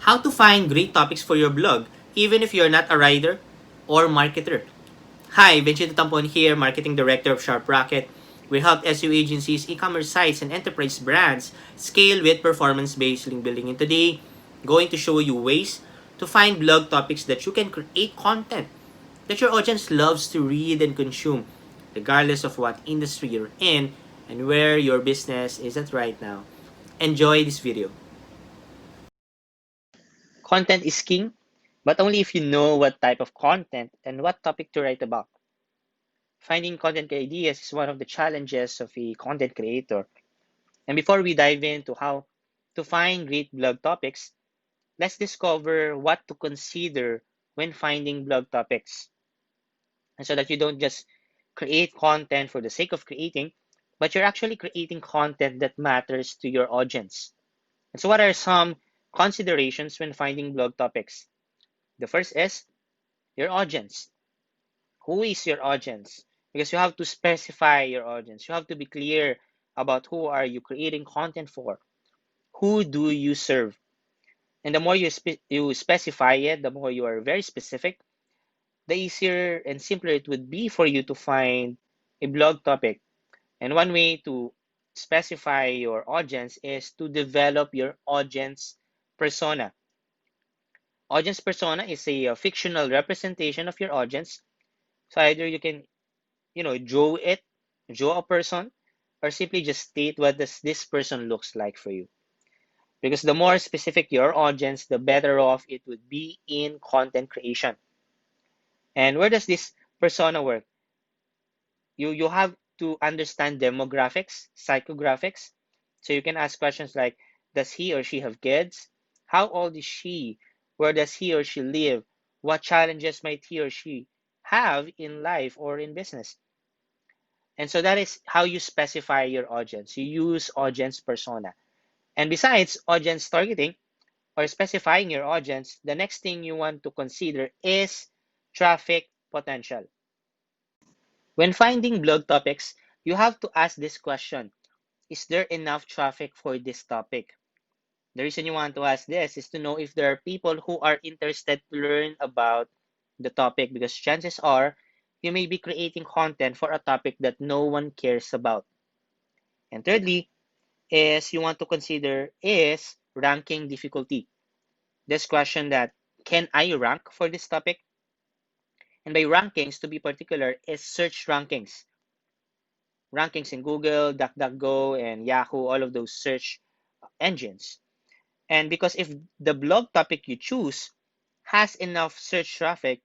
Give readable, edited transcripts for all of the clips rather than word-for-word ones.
How to find great topics for your blog, even if you're not a writer or marketer. Hi, Vincent Tampon here, Marketing Director of Sharp Rocket. We help SEO agencies, e-commerce sites, and enterprise brands scale with performance-based link building. And today, going to show you ways to find blog topics that you can create content that your audience loves to read and consume, regardless of what industry you're in and where your business is at right now. Enjoy this video. Content is king, but only if you know what type of content and what topic to write about. Finding content ideas is one of the challenges of a content creator. And before we dive into how to find great blog topics, let's discover what to consider when finding blog topics. And so that you don't just create content for the sake of creating, but you're actually creating content that matters to your audience. And so, what are some considerations when finding blog topics? The first is your audience. Who is your audience? Because you have to specify your audience. You have to be clear about who are you creating content for. Who do you serve? And the more you specify it, the more you are very specific, the easier and simpler it would be for you to find a blog topic. And one way to specify your audience is to develop your audience persona. Audience persona is a fictional representation of your audience. So either you can, draw a person, or simply just state what this person looks like for you. Because the more specific your audience, the better off it would be in content creation. And where does this persona work? You have to understand demographics, psychographics. So you can ask questions like, does he or she have kids? How old is she? Where does he or she live? What challenges might he or she have in life or in business? And so that is how you specify your audience. You use audience persona. And besides audience targeting or specifying your audience, the next thing you want to consider is traffic potential. When finding blog topics, you have to ask this question: is there enough traffic for this topic? The reason you want to ask this is to know if there are people who are interested to learn about the topic, because chances are you may be creating content for a topic that no one cares about. And thirdly, is you want to consider is ranking difficulty. This question that, can I rank for this topic? And by rankings, to be particular, is search rankings. Rankings in Google, DuckDuckGo, and Yahoo, all of those search engines. And because if the blog topic you choose has enough search traffic,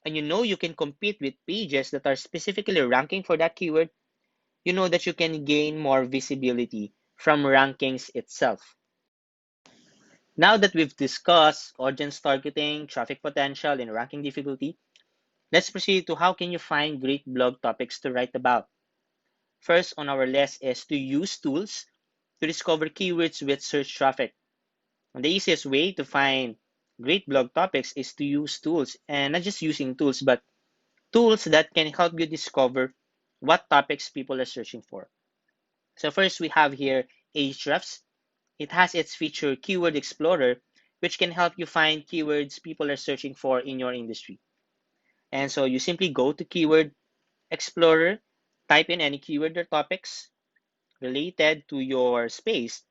and you know you can compete with pages that are specifically ranking for that keyword, you know that you can gain more visibility from rankings itself. Now that we've discussed audience targeting, traffic potential, and ranking difficulty, let's proceed to how can you find great blog topics to write about. First on our list is to use tools to discover keywords with search traffic. And the easiest way to find great blog topics is to use tools, and not just using tools, but tools that can help you discover what topics people are searching for. So first we have here Ahrefs. It has its feature Keyword Explorer, which can help you find keywords people are searching for in your industry. And so you simply go to Keyword Explorer, type in any keyword or topics related to your space.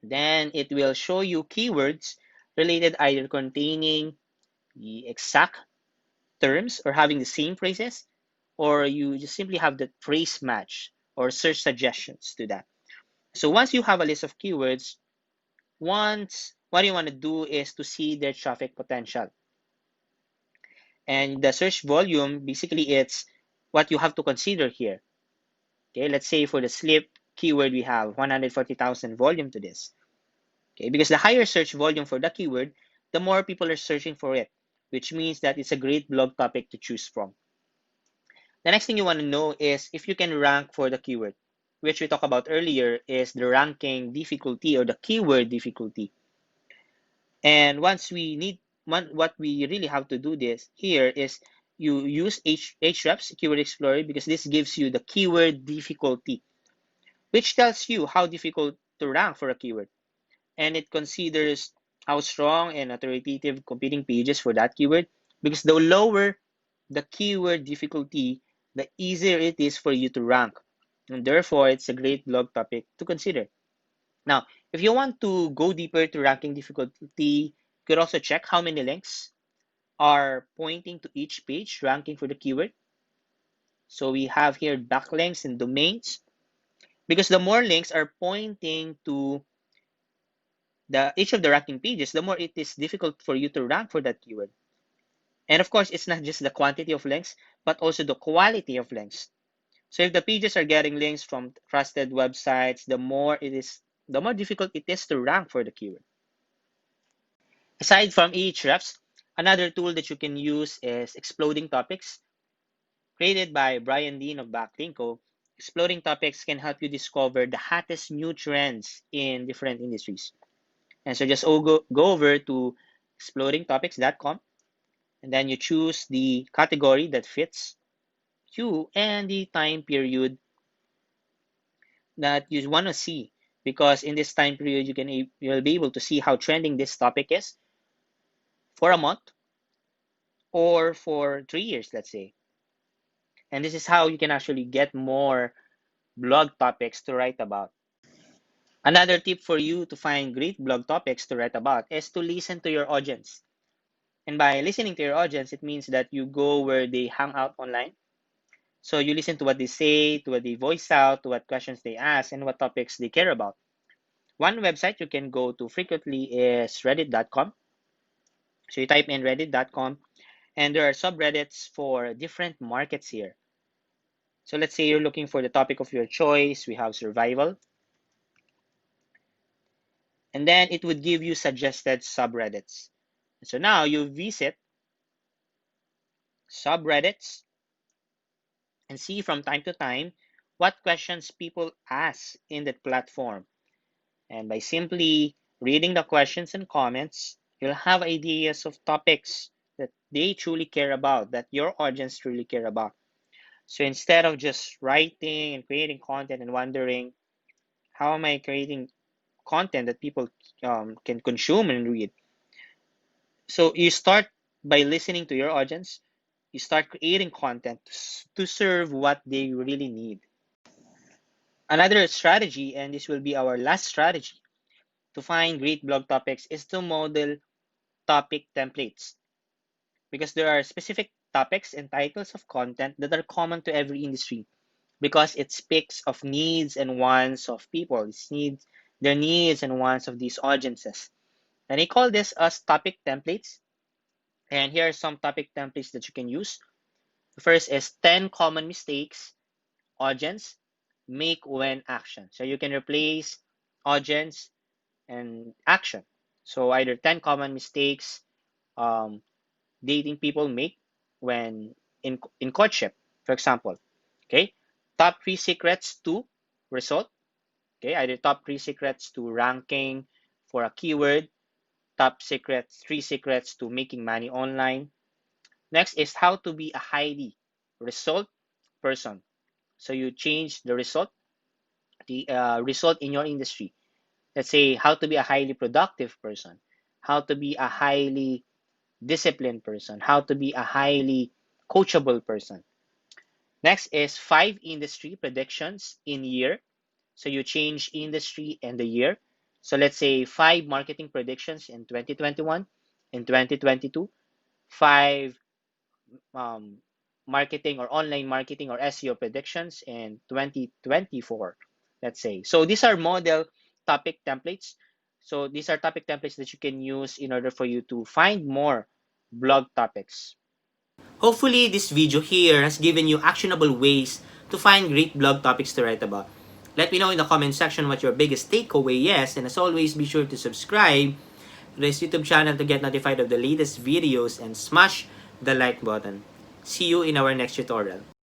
Then it will show you keywords related either containing the exact terms or having the same phrases, or you just simply have the phrase match or search suggestions to that. So once you have a list of keywords, what you want to do is to see their traffic potential. And the search volume, basically it's what you have to consider here. Okay, let's say for the slip keyword, we have 140,000 volume to this. Okay, because the higher search volume for the keyword, the more people are searching for it, which means that it's a great blog topic to choose from. The next thing you want to know is if you can rank for the keyword, which we talked about earlier is the ranking difficulty or the keyword difficulty. And what we really have to do this here is you use Ahrefs Keyword Explorer, because this gives you the keyword difficulty, which tells you how difficult to rank for a keyword. And it considers how strong and authoritative competing pages for that keyword, because the lower the keyword difficulty, the easier it is for you to rank. And therefore, it's a great blog topic to consider. Now, if you want to go deeper to ranking difficulty, you could also check how many links are pointing to each page ranking for the keyword. So we have here backlinks and domains, because the more links are pointing to each of the ranking pages, the more it is difficult for you to rank for that keyword. And of course, it's not just the quantity of links, but also the quality of links. So if the pages are getting links from trusted websites, the more difficult it is to rank for the keyword. Aside from Ahrefs, another tool that you can use is Exploding Topics. Created by Brian Dean of Backlinko, Exploding Topics can help you discover the hottest new trends in different industries. And so just go over to explodingtopics.com, and then you choose the category that fits you and the time period that you want to see, because in this time period you'll be able to see how trending this topic is for a month or for 3 years, let's say. And this is how you can actually get more blog topics to write about. Another tip for you to find great blog topics to write about is to listen to your audience. And by listening to your audience, it means that you go where they hang out online. So you listen to what they say, to what they voice out, to what questions they ask, and what topics they care about. One website you can go to frequently is reddit.com. So you type in reddit.com, and there are subreddits for different markets here. So let's say you're looking for the topic of your choice. We have survival. And then it would give you suggested subreddits. So now you visit subreddits and see from time to time what questions people ask in that platform. And by simply reading the questions and comments, you'll have ideas of topics that they truly care about, that your audience truly care about. So instead of just writing and creating content and wondering, how am I creating content that people can consume and read? So you start by listening to your audience. You start creating content to serve what they really need. Another strategy, and this will be our last strategy to find great blog topics, is to model topic templates, because there are specific topics and titles of content that are common to every industry, because it speaks of needs and wants of people. Their needs and wants of these audiences. And I call this as topic templates. And here are some topic templates that you can use. The first is 10 common mistakes audience make when action. So you can replace audience and action. So either 10 common mistakes um, dating people make when in courtship, for example. Okay, top 3 secrets to result. Okay, either top 3 secrets to ranking for a keyword, top secrets 3 secrets to making money online. Next is how to be a highly result person. So you change the result in your industry. Let's say how to be a highly productive person, how to be a highly disciplined person, how to be a highly coachable person. Next is 5 industry predictions in year. So you change industry and the year. So let's say 5 marketing predictions in 2021, in 2022, 5 marketing or online marketing or SEO predictions in 2024, let's say. So these are model topic templates. So these are topic templates that you can use in order for you to find more blog topics. Hopefully, this video here has given you actionable ways to find great blog topics to write about. Let me know in the comment section what your biggest takeaway is, and as always, be sure to subscribe to this YouTube channel to get notified of the latest videos and smash the like button. See you in our next tutorial.